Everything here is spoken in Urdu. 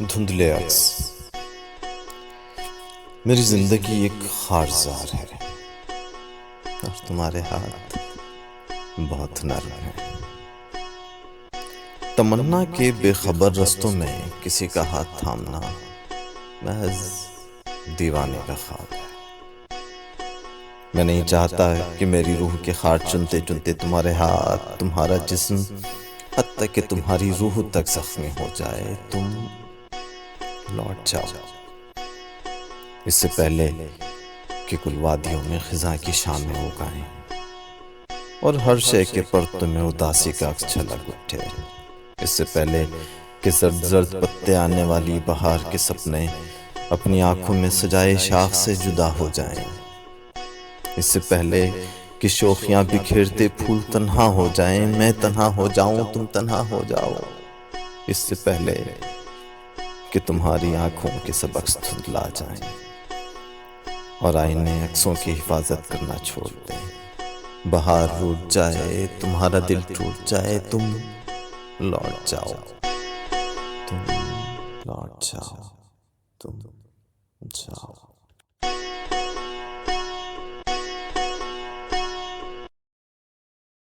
دھندلے عکس. میری زندگی ایک خارزار ہے اور تمہارے ہاتھ بہت نرم ہیں. تمنا کے بے خبر رستوں میں کسی کا ہاتھ تھامنا محض دیوانے کا خواب ہے. میں نہیں چاہتا کہ میری روح کے خاٹ چنتے چنتے تمہارے ہاتھ، تمہارا جسم، حتیٰ کہ تمہاری روح تک زخمی ہو جائے. تم لوٹ جاؤ اس سے پہلے کہ گل وادیوں میں خزاں کی شامیں اگائیں اور ہر شے کے پرتوں میں اداسی کا عکس چھلک اٹھے. اس سے پہلے کہ زرد زرد پتے آنے والی بہار کے سپنے اپنی آنکھوں میں سجائے شاخ سے جدا ہو جائیں. اس سے پہلے کہ شوخیاں بکھیرتے پھول تنہا ہو جائیں، میں تنہا ہو جاؤں، تم تنہا ہو جاؤ. اس سے پہلے کہ تمہاری آنکھوں کے سب عکس دھندلا جائیں اور آئینے عکسوں کی حفاظت کرنا چھوڑ دیں. بہار روٹ جائے، تمہارا دل ٹوٹ جائے، تم لوٹ جاؤ، تم لوٹ جاؤ، تم جاؤ.